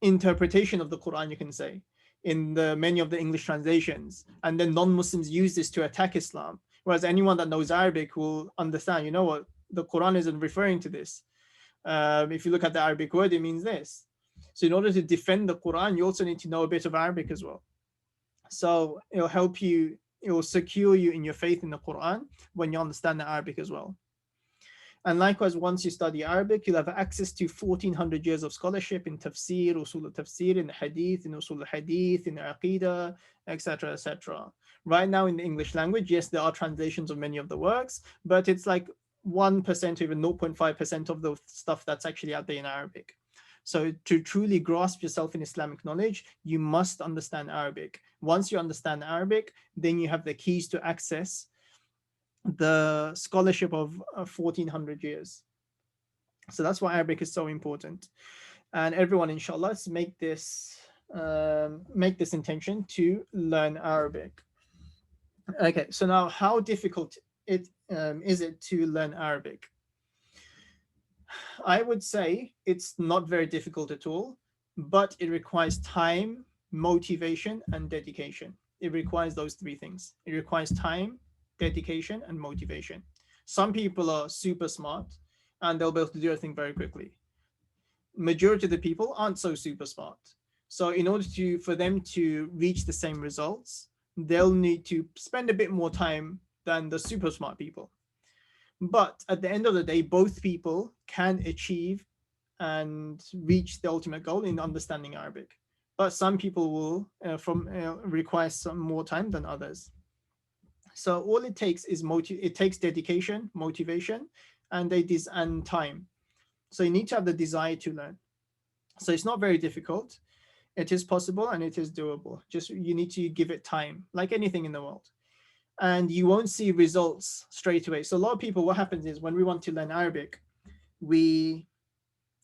misinterpretation of the Quran, you can say, in many of the English translations. And then non-Muslims use this to attack Islam. Whereas anyone that knows Arabic will understand, what, the Quran isn't referring to this. If you look at the Arabic word, it means this. So in order to defend the Quran, you also need to know a bit of Arabic as well. So it'll help you, it will secure you in your faith in the Quran when you understand the Arabic as well. And likewise, once you study Arabic, you'll have access to 1400 years of scholarship in tafsir, usul al-tafsir, in hadith, in usul al-hadith, in aqidah, etc., etc. Right now in the English language, yes, there are translations of many of the works, but it's like 1% or even 0.5% of the stuff that's actually out there in Arabic. So to truly grasp yourself in Islamic knowledge, you must understand Arabic. Once you understand Arabic, then you have the keys to access the scholarship of 1400 years. So that's why Arabic is so important. And everyone, inshallah, let's make this intention to learn Arabic. Okay, so now how difficult is it to learn Arabic? I would say it's not very difficult at all, but it requires time, motivation, and dedication. It requires those three things. It requires time, dedication, and motivation. Some people are super smart and they'll be able to do everything very quickly. Majority of the people aren't so super smart. So in order for them to reach the same results, they'll need to spend a bit more time than the super smart people. But at the end of the day, both people can achieve and reach the ultimate goal in understanding Arabic. But some people will require some more time than others. So all it takes is it takes dedication, motivation, and time. So you need to have the desire to learn. So it's not very difficult. It is possible and it is doable. Just you need to give it time, like anything in the world. And you won't see results straight away. So a lot of people, what happens is when we want to learn Arabic, we're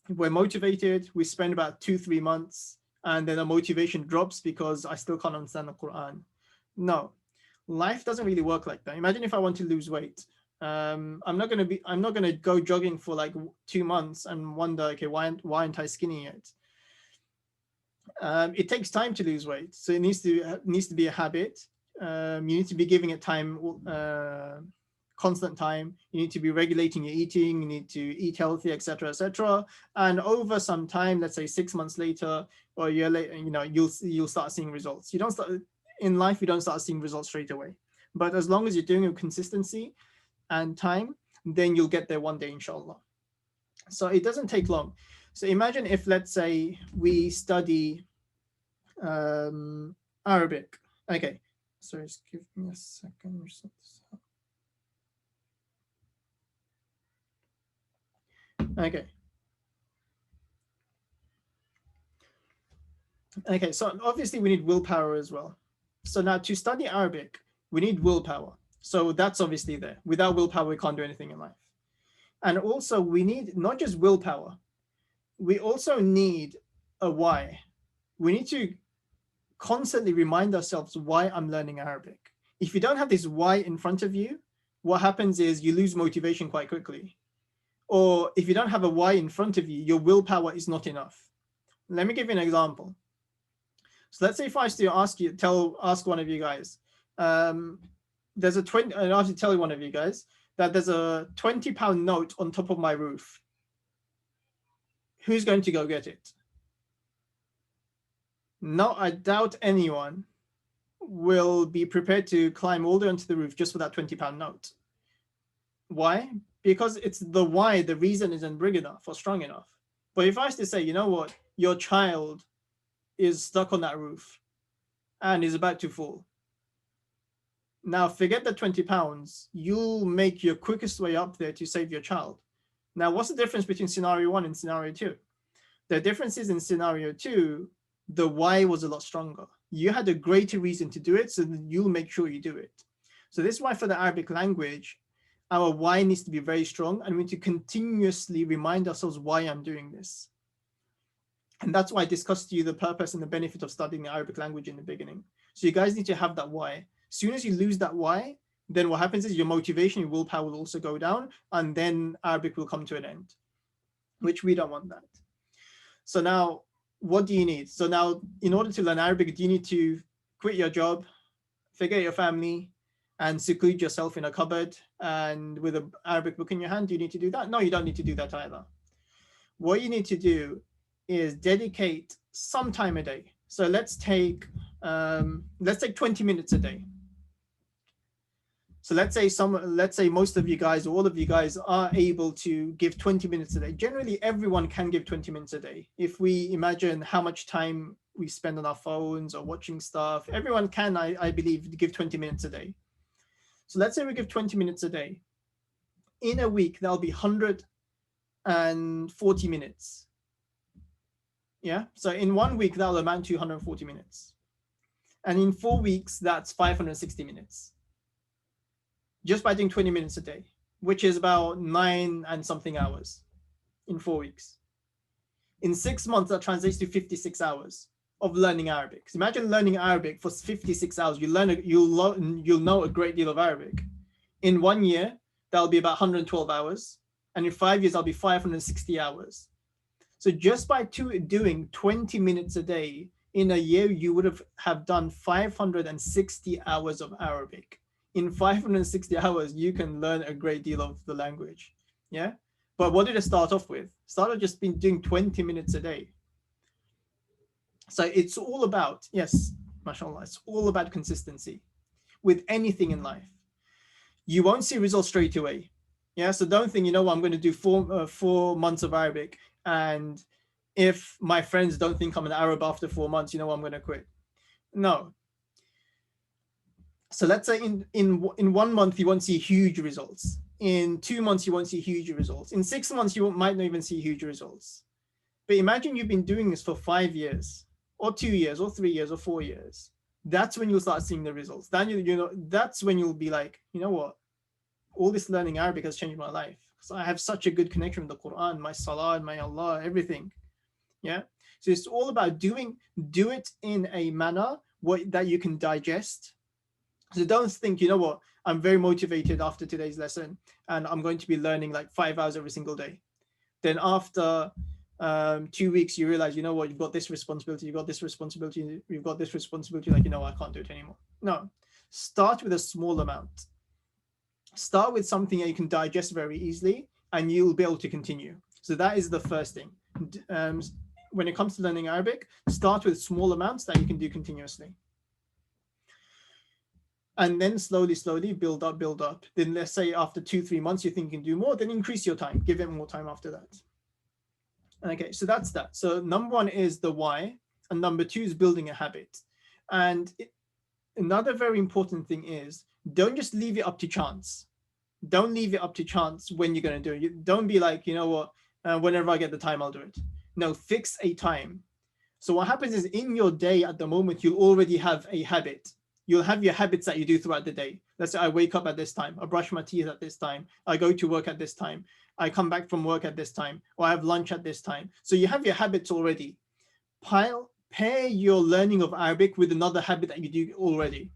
motivated, we spend about 2-3 months, and then the motivation drops because I still can't understand the Quran. No, life doesn't really work like that. Imagine if I want to lose weight. I'm not going to go jogging for like 2 months and wonder, okay, why aren't I skinny yet? It takes time to lose weight. So it needs to be a habit. You need to be giving it time, constant time. You need to be regulating your eating. You need to eat healthy, etc., etc. And over some time, let's say 6 months later or a year later, you'll start seeing results. You don't start seeing results straight away. But as long as you're doing it with consistency and time, then you'll get there one day, inshallah. So it doesn't take long. So imagine if, let's say, we study Arabic. Okay. Sorry, just give me a second. Okay. Okay, so obviously we need willpower as well. So now to study Arabic, we need willpower. So that's obviously there. Without willpower, we can't do anything in life. And also we need not just willpower, we also need a why. We need to constantly remind ourselves why I'm learning Arabic. If you don't have this why in front of you, what happens is you lose motivation quite quickly. Or if you don't have a why in front of you, your willpower is not enough. Let me give you an example. So let's say if I was to ask one of you guys, there's a 20, and I have to tell one of you guys that there's a £20 note on top of my roof. Who's going to go get it? No, I doubt anyone will be prepared to climb all the way onto the roof just for that £20 note. Why? because it's the why, the reason isn't big enough or strong enough. But if I was to say, you know what, your child is stuck on that roof and is about to fall. Now forget the £20. You'll make your quickest way up there to save your child. Now, what's the difference between scenario 1 and scenario 2? The difference is in scenario 2, the why was a lot stronger. You had a greater reason to do it, so you'll make sure you do it. So this is why for the Arabic language, our why needs to be very strong, and we need to continuously remind ourselves why I'm doing this. And that's why I discussed to you the purpose and the benefit of studying the Arabic language in the beginning. So you guys need to have that why. As soon as you lose that why, then what happens is your motivation, your willpower will also go down, and then Arabic will come to an end, which we don't want that. So now, what do you need? So now, in order to learn Arabic, do you need to quit your job, forget your family, and seclude yourself in a cupboard and with an Arabic book in your hand? Do you need to do that? No, you don't need to do that either. What you need to do is dedicate some time a day. So let's take 20 minutes a day. So let's say most of you guys, or all of you guys, are able to give 20 minutes a day. Generally, everyone can give 20 minutes a day. If we imagine how much time we spend on our phones or watching stuff, everyone can, I believe, give 20 minutes a day. So let's say we give 20 minutes a day. In a week, that'll be 140 minutes. Yeah. So in 1 week, that'll amount to 140 minutes. And in 4 weeks, that's 560 minutes. Just by doing 20 minutes a day, which is about 9 and something hours in 4 weeks. In 6 months, that translates to 56 hours of learning Arabic. So imagine learning Arabic for 56 hours. You'll know a great deal of Arabic. In 1 year, that'll be about 112 hours. And in 5 years, that'll be 560 hours. So just by doing 20 minutes a day in a year, you would have done 560 hours of Arabic. In 560 hours, you can learn a great deal of the language. Yeah. But what did it start off with? Started just been doing 20 minutes a day. So it's all about, yes, mashallah, it's all about consistency with anything in life. You won't see results straight away. Yeah. So don't think, you know what, I'm going to do 4 months of Arabic, and if my friends don't think I'm an Arab after 4 months, you know what, I'm going to quit. No. So let's say in 1 month, you won't see huge results. In 2 months, you won't see huge results. In 6 months, you might not even see huge results. But imagine you've been doing this for 5 years, or 2 years, or 3 years, or 4 years. That's when you'll start seeing the results. Then that's when you'll be like, you know what? All this learning Arabic has changed my life. So I have such a good connection with the Quran, my salah, my Allah, everything. Yeah. So it's all about do it in a manner that you can digest. So don't think, you know what, I'm very motivated after today's lesson and I'm going to be learning like 5 hours every single day. Then after 2 weeks, you realize, you know what, you've got this responsibility, you've got this responsibility, like, you know, I can't do it anymore. No, start with a small amount. Start with something that you can digest very easily and you'll be able to continue. So that is the first thing. When it comes to learning Arabic, start with small amounts that you can do continuously. And then slowly build up. Then let's say after 2-3 months, you think you can do more, then increase your time, give it more time after that. Okay, so that's that. So number 1 is the why, and number 2 is building a habit. And another very important thing is, don't just leave it up to chance. Don't leave it up to chance when you're going to do it. Don't be like, you know what, whenever I get the time, I'll do it. No, fix a time. So what happens is in your day at the moment, you'll already have a habit. You'll have your habits that you do throughout the day. Let's say I wake up at this time, I brush my teeth at this time, I go to work at this time, I come back from work at this time, or I have lunch at this time. So you have your habits already. Pair your learning of Arabic with another habit that you do already.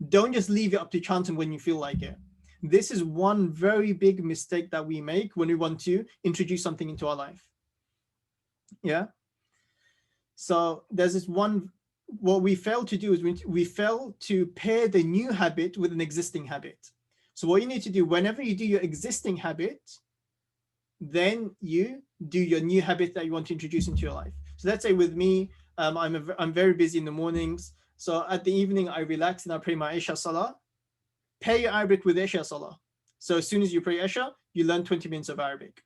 Don't just leave it up to chance and when you feel like it. This is one very big mistake that we make when we want to introduce something into our life. Yeah. So there's this one, what we fail to do is we fail to pair the new habit with an existing habit. So what you need to do, whenever you do your existing habit, then you do your new habit that you want to introduce into your life. So let's say with me, I'm very busy in the mornings. So at the evening, I relax and I pray my Isha Salah. Pair your Arabic with Isha Salah. So as soon as you pray Isha, you learn 20 minutes of Arabic.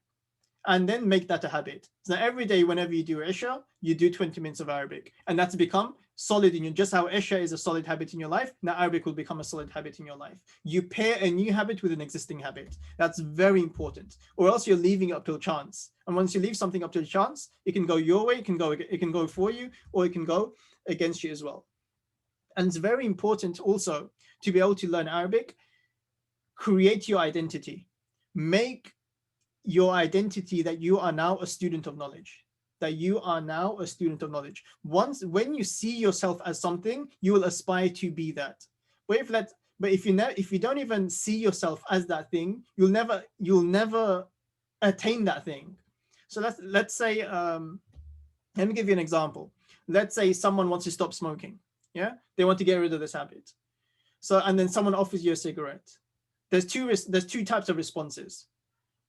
And then make that a habit. So every day, whenever you do Isha, you do 20 minutes of Arabic. And that's become solid in you. Just how Isha is a solid habit in your life, now Arabic will become a solid habit in your life. You pair a new habit with an existing habit. That's very important. Or else you're leaving it up to chance. And once you leave something up to chance, it can go your way, it can go for you, or it can go against you as well. And it's very important also to be able to learn Arabic, create your identity, make your identity that you are now a student of knowledge, that you are now a student of knowledge. When you see yourself as something, you will aspire to be that. But if you don't even see yourself as that thing, you'll never attain that thing. So let's say, let me give you an example. Let's say someone wants to stop smoking. Yeah, they want to get rid of this habit. So, and then someone offers you a cigarette. There's two types of responses.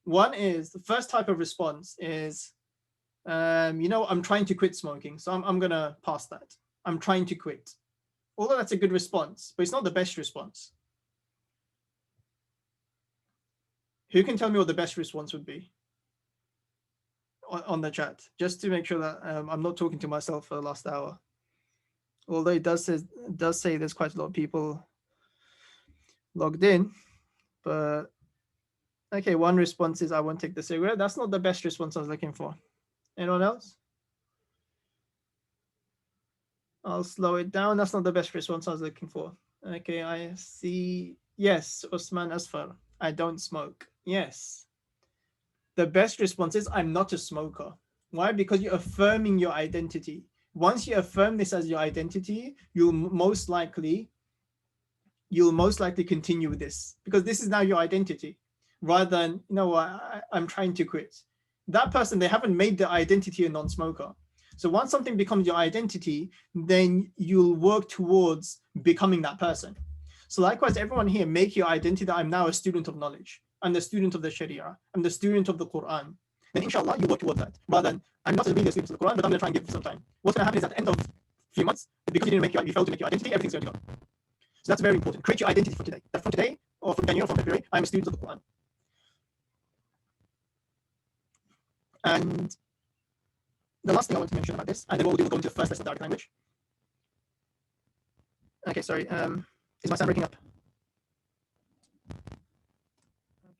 One is, the first type of response is, I'm trying to quit smoking, so I'm going to pass that. I'm trying to quit. Although that's a good response, but it's not the best response. Who can tell me what the best response would be on the chat? Just to make sure that I'm not talking to myself for the last hour. Although it does say there's quite a lot of people logged in, but okay, one response is I won't take the cigarette. That's not the best response I was looking for. Anyone else? I'll slow it down. That's not the best response I was looking for. Okay, I see. Yes, Usman Asfar. I don't smoke. Yes. The best response is I'm not a smoker. Why? Because you're affirming your identity. Once you affirm this as your identity, you'll most likely continue with this, because this is now your identity, rather than, I'm trying to quit. That person, they haven't made their identity a non-smoker. So once something becomes your identity, then you'll work towards becoming that person. So likewise, everyone here, make your identity that I'm now a student of knowledge. I'm the student of the Sharia. I'm the student of the Quran. Then inshallah, you work towards that, rather than I'm not really a student of the Quran, but I'm going to try and give it some time. What's going to happen is at the end of a few months, because you failed to make your identity, everything's going to go. So that's very important. Create your identity for today. That from today, or from January, or from February, I'm a student of the Quran. And the last thing I want to mention about this, and then what we'll do, we'll go into the first lesson of the Arabic language. Okay, sorry. Is my sound breaking up?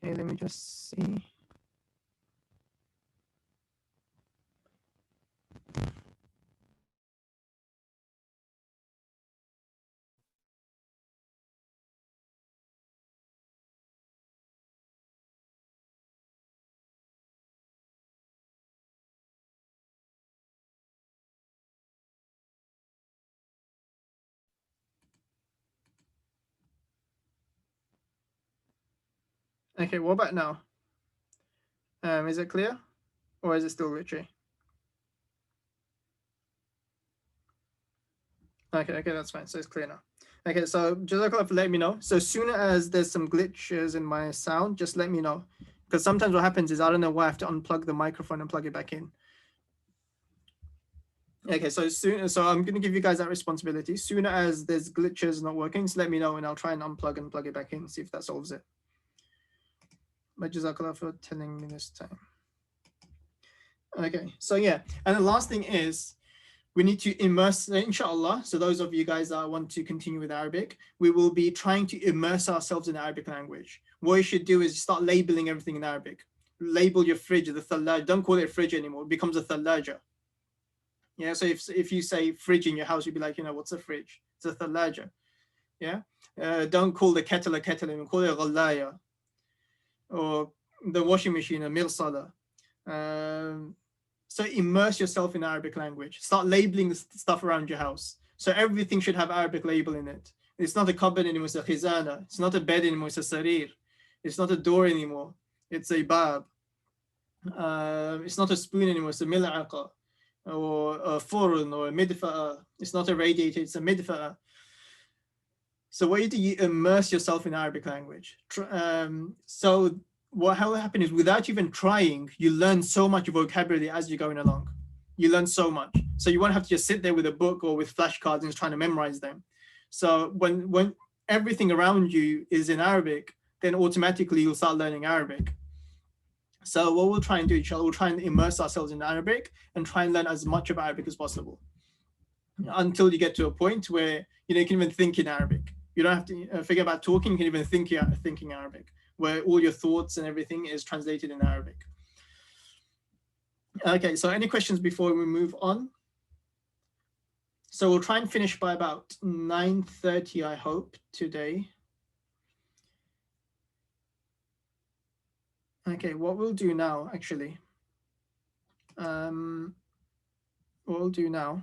Okay, let me just see. Okay, what about now? Is it clear, or is it still glitchy? Okay, that's fine. So it's clear now. Okay, so Jazakallah for letting me know. So as soon as there's some glitches in my sound, just let me know. Because sometimes what happens is I don't know why I have to unplug the microphone and plug it back in. Okay, so I'm going to give you guys that responsibility. Soon as there's glitches not working, just let me know and I'll try and unplug and plug it back in, see if that solves it. But Jazakallah for telling me this time. Okay, so yeah, and the last thing is we need to immerse, inshallah. So those of you guys that want to continue with Arabic, we will be trying to immerse ourselves in the Arabic language. What you should do is start labeling everything in Arabic. Label your fridge, the thallaj. Don't call it a fridge anymore. It becomes a thallaja. Yeah, so if you say fridge in your house, you'd be like, what's a fridge? It's a thallaja. Yeah, don't call the kettle a kettle anymore. Call it a ghallaya. Or the washing machine, a mirsala. So immerse yourself in Arabic language. Start labeling the stuff around your house. So everything should have Arabic label in it. It's not a cupboard anymore, it's a khizana. It's not a bed anymore, it's a sarir. It's not a door anymore, it's a bab. It's not a spoon anymore, it's a mil'aqa. Or a furn or a midfa'a. It's not a radiator, it's a midfa'a. So what you do, you immerse yourself in Arabic language. So what will happen is, without even trying, you learn so much vocabulary as you're going along. You learn so much. So you won't have to just sit there with a book or with flashcards and just trying to memorize them. So when everything around you is in Arabic, then automatically you'll start learning Arabic. So what we'll try and do, inshallah, we'll try and immerse ourselves in Arabic and try and learn as much of Arabic as possible until you get to a point where you can even think in Arabic. You don't have to forget about talking. You can even thinking Arabic, where all your thoughts and everything is translated in Arabic. Okay, so any questions before we move on? So we'll try and finish by about 9:30, I hope, today. Okay, what we'll do now, actually, what we'll do now